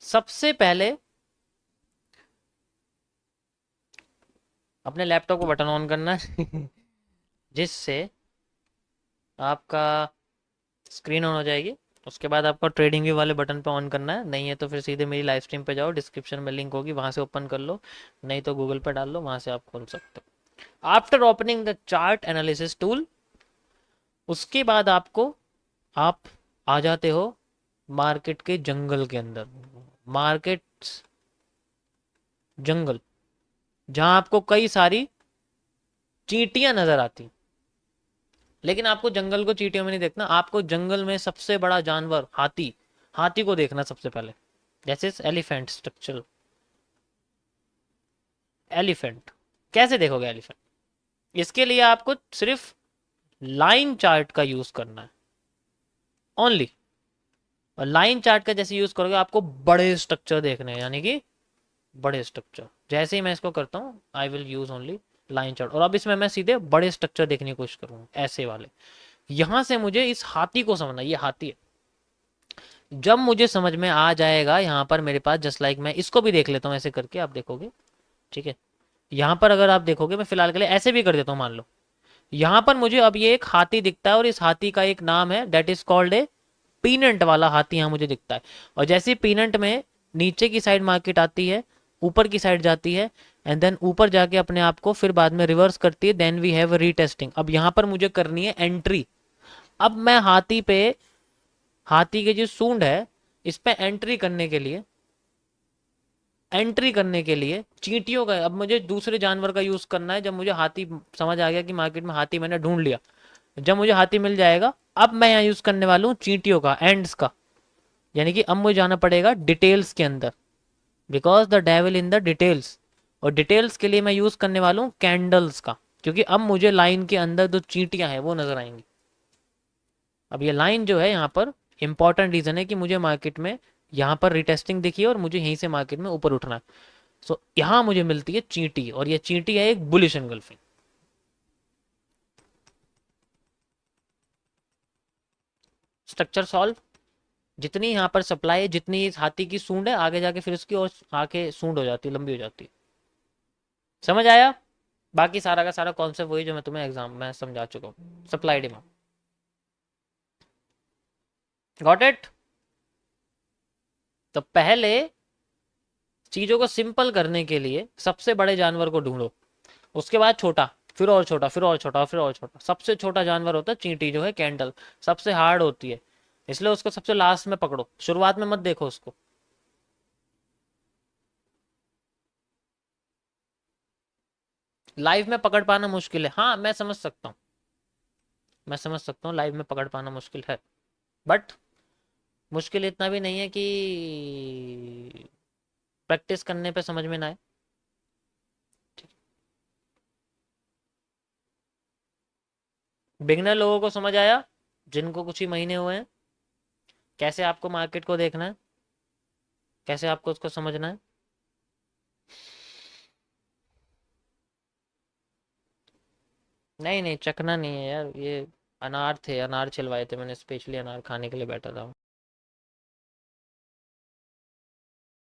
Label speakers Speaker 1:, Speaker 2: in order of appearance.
Speaker 1: सबसे पहले अपने लैपटॉप को बटन ऑन करना है जिससे आपका स्क्रीन ऑन हो जाएगी। उसके बाद आपको ट्रेडिंग व्यू वाले बटन पे ऑन करना है, नहीं है तो फिर सीधे मेरी लाइव स्ट्रीम पे जाओ, डिस्क्रिप्शन में लिंक होगी, वहां से ओपन कर लो, नहीं तो गूगल पे डाल लो, वहां से आप खोल सकते हो। After opening the chart analysis tool, उसके बाद आप आ जाते हो मार्केट के जंगल के अंदर। मार्केट जंगल, जहां आपको कई सारी चींटियां नजर आती। लेकिन आपको जंगल को चींटियों में नहीं देखना, आपको जंगल में सबसे बड़ा जानवर हाथी, हाथी को देखना सबसे पहले। जैसे एलिफेंट स्ट्रक्चर, एलिफेंट कैसे देखोगे एलिफेंट? इसके लिए आपको सिर्फ लाइन चार्ट का यूज करना है ओनली। और लाइन चार्ट का जैसे यूज करोगे आपको बड़े स्ट्रक्चर देखने हैं, यानी कि बड़े स्ट्रक्चर। जैसे ही मैं इसको करता हूँ I will use only line chart, और अब इसमें मैं सीधे बड़े स्ट्रक्चर देखने की कोशिश करूंगा, ऐसे वाले। यहां से मुझे इस हाथी को समझना, ये हाथी है। जब मुझे समझ में आ जाएगा यहाँ पर मेरे पास, जस्ट लाइक मैं इसको भी देख लेता हूँ ऐसे करके, आप देखोगे ठीक है। यहाँ पर अगर आप देखोगे, मैं फिलहाल के लिए ऐसे भी कर देता हूँ, मान लो यहाँ पर मुझे अब ये एक हाथी दिखता है, और इस हाथी का एक नाम है, that is called a peanut वाला हाथी यहाँ मुझे दिखता है। और जैसे पीनट में नीचे की साइड मार्केट आती है, ऊपर की साइड जाती है, एंड देन ऊपर जाके अपने आप को फिर बाद में रिवर्स करती है, देन वी हैव रीटेस्टिंग। अब यहाँ पर मुझे करनी है एंट्री। अब मैं हाथी पे, हाथी की जो सूंड है इस पे एंट्री करने के लिए, एंट्री करने के लिए चींटियों का, अब मुझे दूसरे जानवर का यूज करना है। जब मुझे हाथी समझ आ गया कि मार्केट में हाथी मैंने ढूंढ लिया, जब मुझे हाथी मिल जाएगा, अब मैं यहाँ यूज करने वाला हूँ चींटियों का, एंड्स का। यानी कि अब मुझे जाना पड़ेगा डिटेल्स के अंदर, because the devil in the details. और डिटेल्स के लिए मैं यूज करने वाला हूँ कैंडल्स का, क्योंकि अब मुझे लाइन के अंदर जो चींटियां हैं वो नजर आएंगी। अब ये लाइन जो है यहाँ पर इंपॉर्टेंट रीजन है कि मुझे मार्केट में यहाँ पर रिटेस्टिंग दिखी है और मुझे यहीं से मार्केट में ऊपर उठना है। सो यहाँ मुझे मिलती है चींटी, और ये चींटी है एक बुलिश एंगल्फिंग। Structure solve. जितनी यहाँ पर सप्लाई है, जितनी इस हाथी की सूंड है, आगे जाके फिर उसकी और आके सूंड हो जाती है, लंबी हो जाती है। समझ आया? बाकी सारा का सारा कॉन्सेप्ट वही जो मैं तुम्हें एग्जाम में समझा चुका हूँ, सप्लाई डिमांड। Got it? तो पहले चीजों को सिंपल करने के लिए सबसे बड़े जानवर को ढूंढो, उसके बाद छोटा, फिर और छोटा, फिर और छोटा, फिर और छोटा। सबसे छोटा जानवर होता है चींटी, जो है कैंडल, सबसे हार्ड होती है, इसलिए उसको सबसे लास्ट में पकड़ो, शुरुआत में मत देखो उसको। लाइव में पकड़ पाना मुश्किल है, हाँ मैं समझ सकता हूँ, मैं समझ सकता हूँ लाइव में पकड़ पाना मुश्किल है, बट मुश्किल इतना भी नहीं है कि प्रैक्टिस करने पे समझ में ना आए। बिगनर लोगों को समझ आया, जिनको कुछ ही महीने हुए हैं, कैसे आपको मार्केट को देखना है, कैसे आपको उसको समझना है। नहीं नहीं, चखना नहीं है यार, ये अनार थे, अनार छिलवाए थे मैंने, स्पेशली अनार खाने के लिए बैठा था।